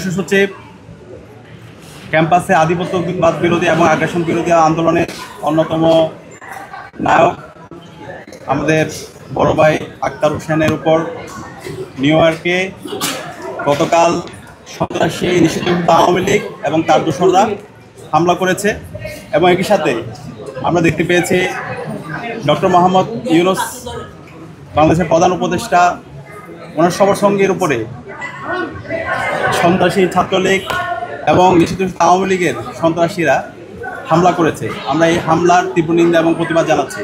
সচিব ক্যাম্পাসে আধিপত্যবাদ বিরোধী এবং আগ্রাসন বিরোধী আন্দোলনের অন্যতম নায়ক আমাদের বড় ভাই আক্তার হোসেনের উপর নিউ ইয়র্কে গতকাল সন্ত্রাসী নিষিদ্ধ আওয়ামী লীগ এবং তার দোসররা হামলা করেছে। এবং একই সাথে আমরা দেখতে পেয়েছি ডক্টর মোহাম্মদ ইউনূস বাংলাদেশের প্রধান উপদেষ্টা ওনার সবার সঙ্গীর উপরে সন্ত্রাসী ছাত্রলীগ এবং নিষিদ্ধ আওয়ামী লীগের সন্ত্রাসীরা হামলা করেছে। আমরা এই হামলার তীব্র নিন্দা এবং প্রতিবাদ জানাচ্ছি।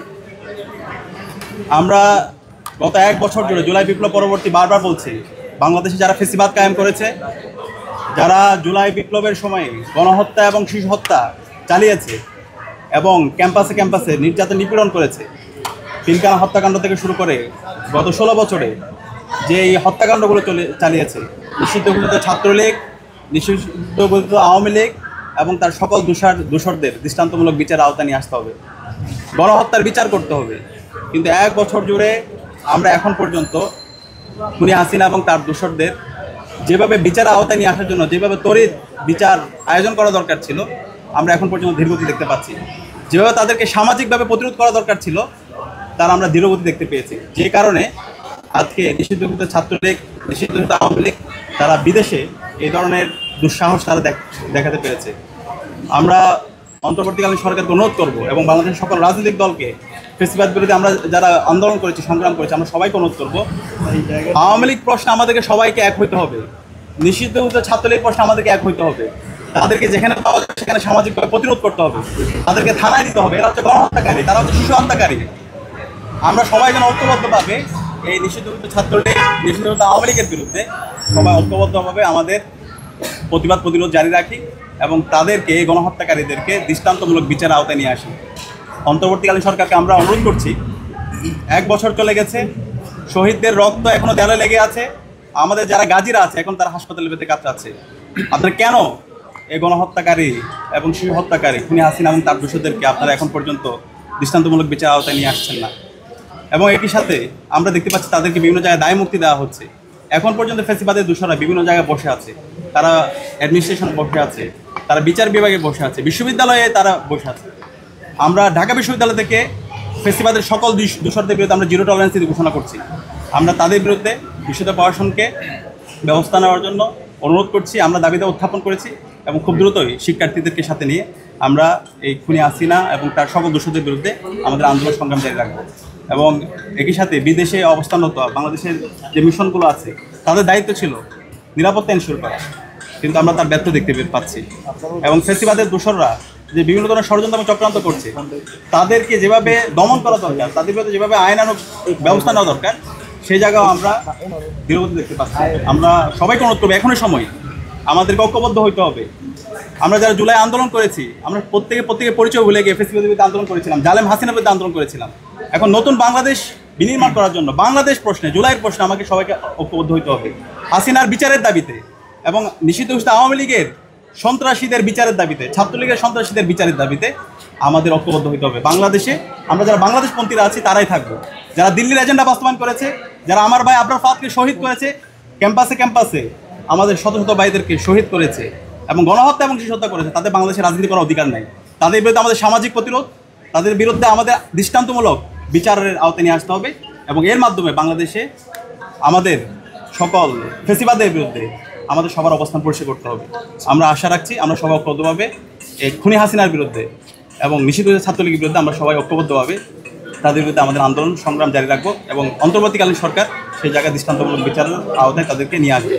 আমরা গত এক বছর ধরে জুলাই বিপ্লব পরবর্তী বারবার বলছি, বাংলাদেশে যারা ফেসিবাদ কায়েম করেছে, যারা জুলাই বিপ্লবের সময় গণহত্যা এবং শিশু হত্যা চালিয়েছে এবং ক্যাম্পাসে ক্যাম্পাসে নির্যাতন নিপীড়ন করেছে, পিলখানা হত্যাকাণ্ড থেকে শুরু করে গত 16 বছরে যে এই হত্যাকাণ্ডগুলো চালিয়েছে, নিষিদ্ধ ঘোষিত ছাত্রলীগ, নিষিদ্ধ ঘোষিত আওয়ামী লীগ এবং তার সকল দোষরদের দৃষ্টান্তমূলক বিচার আওতায় নিয়ে আসতে হবে, গণহত্যার বিচার করতে হবে। কিন্তু এক বছর জুড়ে আমরা এখন পর্যন্ত খুনি হাসিনা এবং তার দোষরদের যেভাবে বিচার আওতায় নিয়ে আসার জন্য যেভাবে তড়িৎ বিচার আয়োজন করা দরকার ছিল, আমরা এখন পর্যন্ত ধীরগতি দেখতে পাচ্ছি। যেভাবে তাদেরকে সামাজিকভাবে প্রতিরোধ করা দরকার ছিল, তার আমরা ধীরগতি দেখতে পেয়েছি। যে কারণে আজকে নিষিদ্ধঘোষিত ছাত্রলীগ, নিষিদ্ধঘোষিত আওয়ামী লীগ তারা বিদেশে এই ধরনের দুঃসাহস তারা দেখাতে পেরেছে। আমরা অন্তর্বর্তীকালীন সরকারকে অনুরোধ করব এবং বাংলাদেশের সকল রাজনৈতিক দলকে ফেসিবাদ বিরোধী আমরা যারা আন্দোলন করেছি, সংগ্রাম করেছি, আমরা সবাইকে অনুরোধ করব, আওয়ামী লীগ প্রশ্নে আমাদেরকে সবাইকে এক হইতে হবে, নিষিদ্ধঘোষিত ছাত্রলীগ প্রশ্নে আমাদেরকে এক হইতে হবে, তাদেরকে যেখানে পাওয়া যায় সেখানে সামাজিকভাবে প্রতিরোধ করতে হবে, তাদেরকে থানায় দিতে হবে। এরা হচ্ছে গণহত্যাকারী, তারা হচ্ছে শিশু হত্যাকারী। আমরা সবাই যেন ঐক্যবদ্ধভাবে এই নিষিদ্ধঘোষিত ছাত্রলীগ, নিষিদ্ধঘোষিত আওয়ামী লীগের বিরুদ্ধে সবাই ঐক্যবদ্ধভাবে আমাদের প্রতিরোধ জারি রাখি এবং তাদেরকে, এই গণহত্যাকারীদেরকে দৃষ্টান্তমূলক বিচার আওতায় নিয়ে আসি। অন্তর্বর্তীকালীন সরকারকে আমরা অনুরোধ করছি, এক বছর চলে গেছে, শহীদদের রক্ত এখনও দেয়ালে লেগে আছে, আমাদের যারা গাজীরা আছে এখন তারা হাসপাতালে বেঁধে কাতরাচ্ছে। আপনারা কেন এই গণহত্যাকারী এবং শিশু হত্যাকারী খুনি হাসিনা এবং তার দোষীদেরকে আপনারা এখন পর্যন্ত দৃষ্টান্তমূলক বিচার আওতায় নিয়ে আসছেন না? এবং একই সাথে আমরা দেখতে পাচ্ছি তাদেরকে বিভিন্ন জায়গায় দায় মুক্তি দেওয়া হচ্ছে। এখন পর্যন্ত ফেসিবাদের দোষরা বিভিন্ন জায়গায় বসে আছে, তারা অ্যাডমিনিস্ট্রেশনে বসে আছে, তারা বিচার বিভাগে বসে আছে, বিশ্ববিদ্যালয়ে তারা বসে আছে। আমরা ঢাকা বিশ্ববিদ্যালয় থেকে ফেসিবাদের সকল দোষরদের বিরুদ্ধে আমরা জিরো টলারেন্স ঘোষণা করছি। আমরা তাদের বিরুদ্ধে বিশ্ববিদ্যালয় প্রশাসনকে ব্যবস্থা নেওয়ার জন্য অনুরোধ করছি। আমরা দাবিতে উত্থাপন করেছি এবং খুব দ্রুতই শিক্ষার্থীদেরকে সাথে নিয়ে আমরা এই খুনি হাসিনা এবং তার সকল দোষরদের বিরুদ্ধে আমাদের আন্দোলন সংগ্রাম জারি রাখবো। এবং একই সাথে বিদেশে অবস্থানরত বাংলাদেশের যে মিশনগুলো আছে, তাদের দায়িত্ব ছিল নিরাপত্তা এনশিওর করা, কিন্তু আমরা তার ব্যর্থ দেখতে পাচ্ছি। এবং ফেসিবাদের দোসররা যে বিভিন্ন ধরনের ষড়যন্ত্র চক্রান্ত করছে, তাদেরকে যেভাবে দমন করা দরকার, তাদের বিরুদ্ধে যেভাবে আইনানুগ ব্যবস্থা নেওয়া দরকার, সেই জায়গাও আমরা ধীরগতি দেখতে পাচ্ছি। আমরা সবাইকে অনুরোধ করবো, এখনই সময়, আমাদেরকে ঐক্যবদ্ধ হইতে হবে। আমরা যারা জুলাই আন্দোলন করেছি, আমরা প্রত্যেকে পরিচয় ভুলে গিয়ে ফেসিবাদের বিরুদ্ধে আন্দোলন করেছিলাম, জালেম হাসিনার বিরুদ্ধে আন্দোলন করেছিলাম। এখন নতুন বাংলাদেশ বিনির্মাণ করার জন্য বাংলাদেশ প্রশ্নে, জুলাইয়ের প্রশ্নে আমাকে সবাইকে ঐক্যবদ্ধ হইতে হবে। হাসিনার বিচারের দাবিতে এবং নিষিদ্ধ ঘোষিত আওয়ামী লীগের সন্ত্রাসীদের বিচারের দাবিতে, ছাত্রলীগের সন্ত্রাসীদের বিচারের দাবিতে আমাদের ঐক্যবদ্ধ হইতে হবে। বাংলাদেশে আমরা যারা বাংলাদেশপন্থীরা আছি তারাই থাকবো। যারা দিল্লির এজেন্ডা বাস্তবায়ন করেছে, যারা আমার ভাই আবরার ফাহাদকে শহীদ করেছে, ক্যাম্পাসে ক্যাম্পাসে আমাদের শত শত ভাইদেরকে শহীদ করেছে এবং গণহত্যা এবং শিশু হত্যা করেছে, তাদের বাংলাদেশের রাজনীতি করার অধিকার নাই। তাদের বিরুদ্ধে আমাদের সামাজিক প্রতিরোধ, তাদের বিরুদ্ধে আমাদের দৃষ্টান্তমূলক বিচারের আওতায় নিয়ে আসতে হবে এবং এর মাধ্যমে বাংলাদেশে আমাদের সকল ফেসিবাদের বিরুদ্ধে আমাদের সবার অবস্থান পরিষ্কার করতে হবে। আমরা আশা রাখছি আমরা সবাই ঐক্যবদ্ধভাবে এই খুনি হাসিনার বিরুদ্ধে এবং নিষিদ্ধ ছাত্রলীগের বিরুদ্ধে আমরা সবাই ঐক্যবদ্ধভাবে তাদের বিরুদ্ধে আমাদের আন্দোলন সংগ্রাম জারি রাখবো এবং অন্তর্বর্তীকালীন সরকার সেই জায়গায় দৃষ্টান্তমূলক বিচারের আওতায় তাদেরকে নিয়ে আসবে।